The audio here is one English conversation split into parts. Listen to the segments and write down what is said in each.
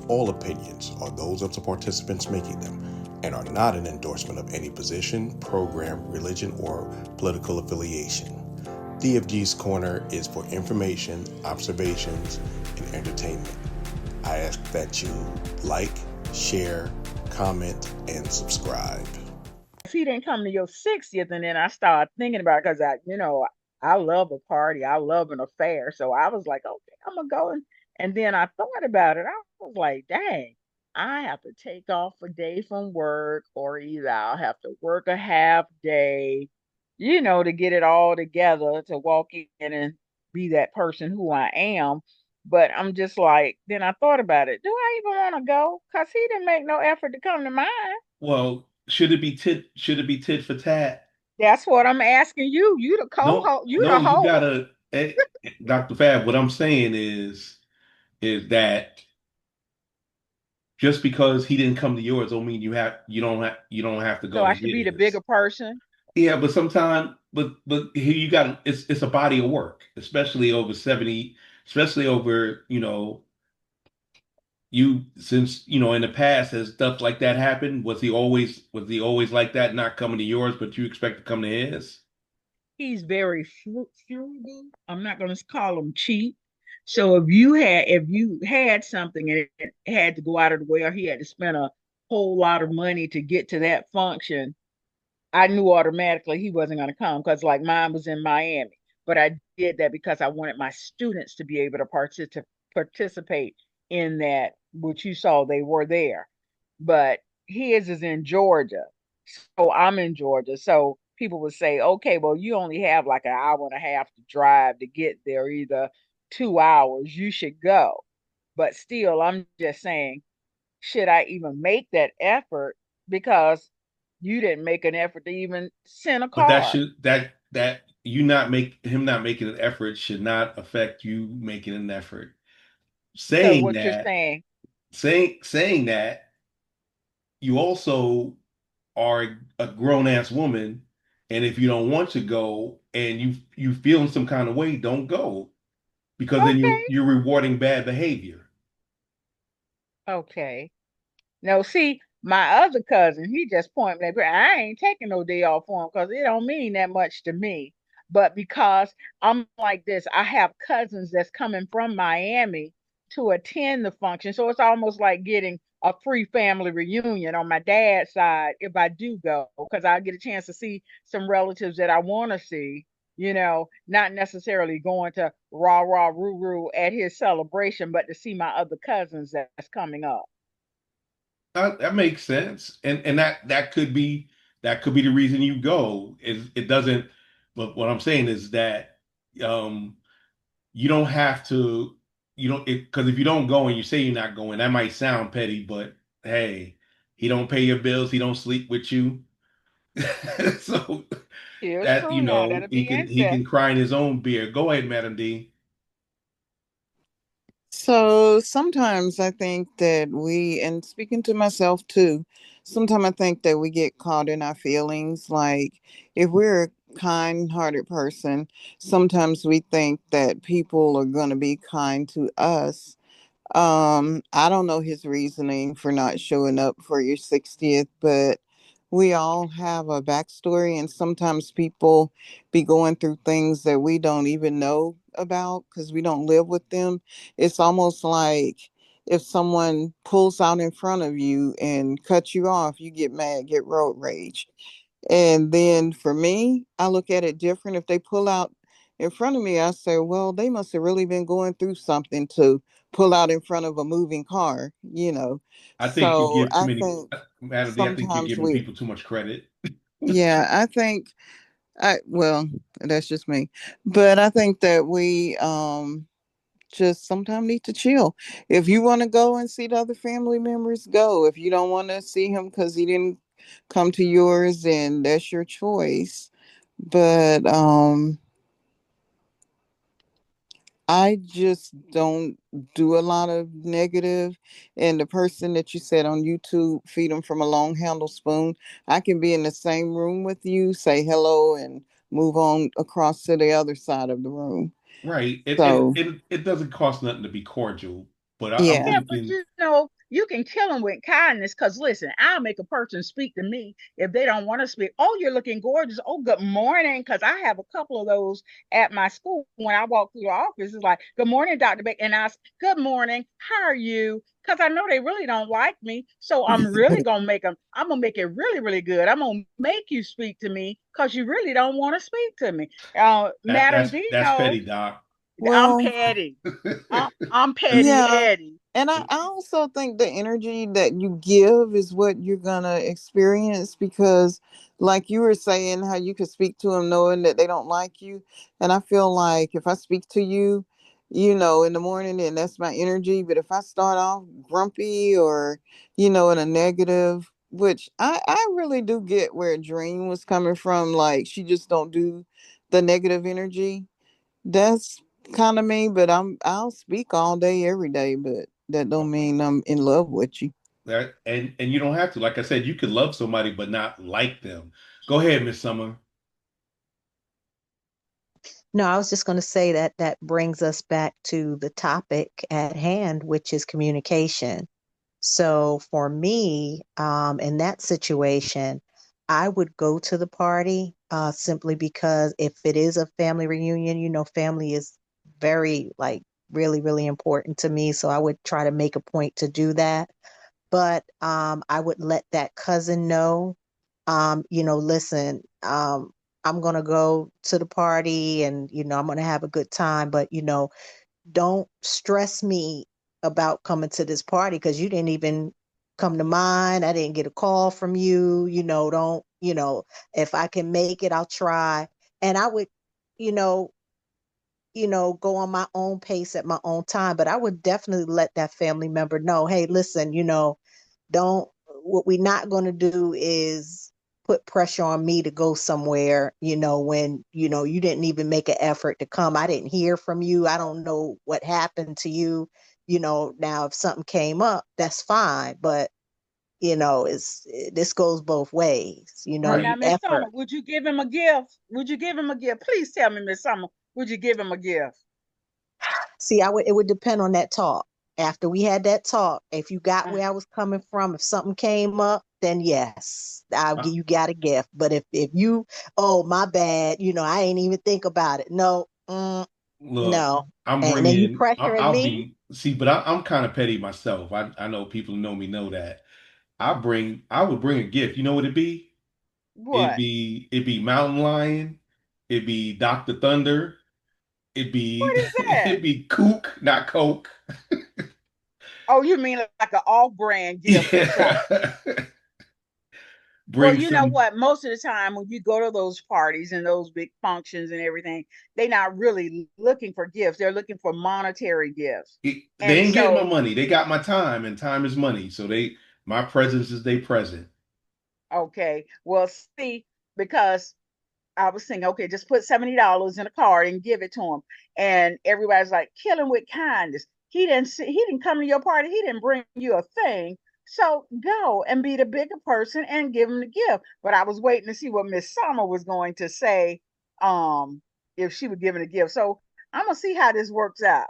All opinions are those of the participants making them and are not an endorsement of any position, program, religion, or political affiliation. DFG's Corner is for information, observations, and entertainment. I ask that you like, share, comment, and subscribe. He didn't come to your 60th, and then I started thinking about because I love a party, I love an affair, so I was like, okay, I'm gonna go and then I thought about it. I was like, dang, I have to take off a day from work, or either I'll have to work a half day, to get it all together to walk in and be that person who I am. But I'm just like, then I thought about it. Do I even want to go? Because he didn't make no effort to come to mine. Well, should it be tit? Should it be tit for tat? That's what I'm asking you. You the No, co-host. You the no, you host. gotta, Dr. Fab. What I'm saying is that just because he didn't come to yours, don't mean you don't have to So go to I should be the his. bigger person. Yeah, but sometimes, but here you got it's a body of work, especially over 70, especially over you since in the past has stuff like that happened. Was he always like that, not coming to yours, but you expect to come to his? He's very frugal. I'm not going to call him cheap. So if you had something and it had to go out of the way, or he had to spend a whole lot of money to get to that function, I knew automatically he wasn't going to come because like mine was in Miami. But I did that because I wanted my students to be able to participate in that, which you saw they were there. But his is in Georgia. So I'm in Georgia. So people would say, okay, well, you only have like an hour and a half to drive to get there, either 2 hours, you should go. But still, I'm just saying, should I even make that effort? Because you didn't make an effort to even send a But that card. should that you not make him not making an effort should not affect you making an effort. So Saying what you're that, saying, saying that, you also are a grown ass woman, and if you don't want to go and you feeling some kind of way, don't go because then okay, you're rewarding bad behavior. okay. No, see, my other cousin, he just point blank, I ain't taking no day off for him because it don't mean that much to me. But because I'm like this, I have cousins that's coming from Miami to attend the function. So it's almost like getting a free family reunion on my dad's side if I do go, because I'll get a chance to see some relatives that I want to see, not necessarily going to rah rah roo roo at his celebration, but to see my other cousins that's coming up. That makes sense, and that could be the reason you go. It doesn't. But what I'm saying is that um, you don't have to. You don't because if you don't go and you say you're not going, that might sound petty, but hey, he don't pay your bills, he don't sleep with you, so Here's that true now. That'll he be can incest. cry in his own beer. Go ahead, Madam D. So sometimes I think that and speaking to myself too, sometimes I think that we get caught in our feelings. Like if we're a kind hearted person, sometimes we think that people are going to be kind to us. I don't know his reasoning for not showing up for your 60th, but we all have a backstory, and sometimes people be going through things that we don't even know about because we don't live with them. It's almost like if someone pulls out in front of you and cuts you off, you get mad, get road rage. And then for me, I look at it different. If they pull out in front of me, I say, well, they must have really been going through something to pull out in front of a moving car. I think you So give too I many, think Madam D. I think you're sometimes giving we, people too much credit. yeah, well, that's just me. But I think that we just sometimes need to chill. If you want to go and see the other family members, go. If you don't want to see him because he didn't come to yours, then that's your choice. But I just don't do a lot of negative. And the person that you said on YouTube, feed them from a long handle spoon, I can be in the same room with you, say hello, and move on across to the other side of the room. Right. It, it So, it it doesn't cost nothing to be cordial, but I'm yeah. Yeah, but thinking, You can kill them with kindness. Because listen, I'll make a person speak to me if they don't want to speak. Oh, you're looking gorgeous. Oh, good morning. Because I have a couple of those at my school. When I walk through the office, it's like, good morning, Dr. Beck. And I, good morning. How are you? Because I know they really don't like me. So I'm really going to make them, I'm going to make it really, really good. I'm going to make you speak to me because you really don't want to speak to me. Madam D That's petty, knows Doc. I'm Well, petty. I'm petty yeah. Eddie. And I also think the energy that you give is what you're gonna experience because like you were saying how you could speak to them knowing that they don't like you. And I feel like if I speak to you, in the morning and that's my energy. But if I start off grumpy or, in a negative, which I really do get where Dream was coming from, like she just don't do the negative energy. That's kind of me, but I'll speak all day, every day, but that don't mean I'm in love with you. That and you don't have to. Like I said, you could love somebody but not like them. Go ahead, Miss Summer. No, I was just going to say that that brings us back to the topic at hand, which is communication. So for me, in that situation, I would go to the party simply because if it is a family reunion, family is very, like, really, really important to me. So I would try to make a point to do that. But I would let that cousin know, listen, I'm going to go to the party and, I'm going to have a good time, but, don't stress me about coming to this party because you didn't even come to mine. I didn't get a call from you. Don't, if I can make it, I'll try. And I would, you know, go on my own pace at my own time. But I would definitely let that family member know, hey, listen, don't, what we're not going to do is put pressure on me to go somewhere, when, you didn't even make an effort to come. I didn't hear from you. I don't know what happened to you. Now if something came up, that's fine. But, this goes both ways, Right. Now, the Miss Summer, effort. would you give him a gift? Would you give him a gift? Please tell me, Miss Summer, would you give him a gift? See, it would depend on that talk. After we had that talk, if you got Uh, where I was coming from, if something came up, then yes, I'll Uh, give you got a gift. But if you, oh my bad, I ain't even think about it. No, Look, no. I'm And then you bringing. pressuring I'll me. be see, but I'm kind of petty myself. I know people who know me know that. I would bring a gift. You know what it'd be? what? It'd be Mountain Lion. It'd be Dr. Thunder. It'd What be is that? it'd be Kook, not Coke. Oh, you mean like an off-brand gift or something? Yeah. Well, Bring you know some. what? Most of the time, when you go to those parties and those big functions and everything, they're not really looking for gifts. They're looking for monetary gifts. They And ain't getting my so, money. They got my time, and time is money. So my presence is their present. okay, well, see, because I was thinking, okay, just put $70 in a card and give it to him. And everybody's like, kill him with kindness. He didn't come to your party. He didn't bring you a thing. So go and be the bigger person and give him the gift. But I was waiting to see what Miss Summer was going to say, um, if she would give him a gift. So I'm gonna see how this works out.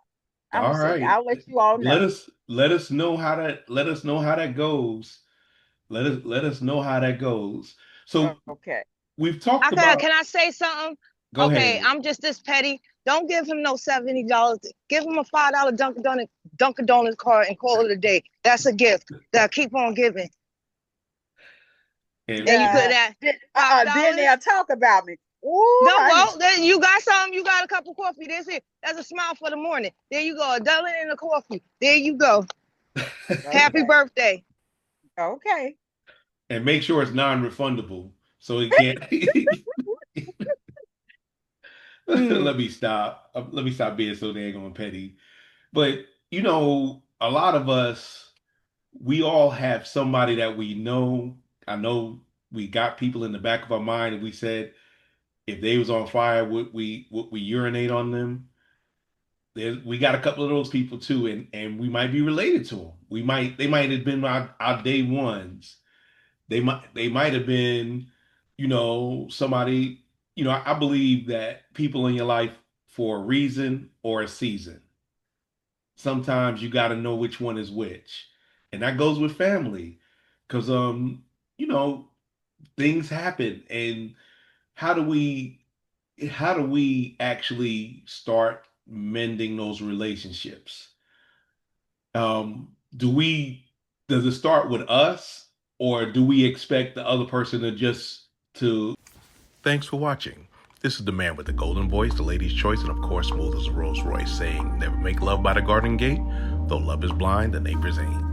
I'm All gonna see. right. I'll let you all know. Let us know how that goes. Let us know how that goes. So Okay. we've talked Okay, about. can I say something? Go Okay, ahead. I'm just this petty. Don't give him no $70. Give him a $5 Dunkin' Donuts card and call it a day. That's a gift that keep on giving. And And you could Uh, add then, five then they'll dollars. talk about me. Ooh, Don't honey. well, then you got something. You got a cup of coffee. That's it. That's a smile for the morning. There you go. $1 in the coffee. There you go. Happy Okay. birthday. Okay. and make sure it's non-refundable. So it can't. Mm. Let me stop being so dang on petty. But a lot of us, we all have somebody that we know. I know we got people in the back of our mind, and we said if they was on fire, would we urinate on them? We got a couple of those people too, and we might be related to them. They might have been our day ones. They might have been, somebody. I believe that people in your life for a reason or a season. Sometimes you got to know which one is which. And that goes with family. Because you know, things happen, and how do we actually start mending those relationships? Do we does it start with us, or do we expect the other person to Thanks for watching. This is the man with the golden voice, the lady's choice, and of course smooth as a Rolls Royce, saying never make love by the garden gate, though love is blind, the neighbor's ain't.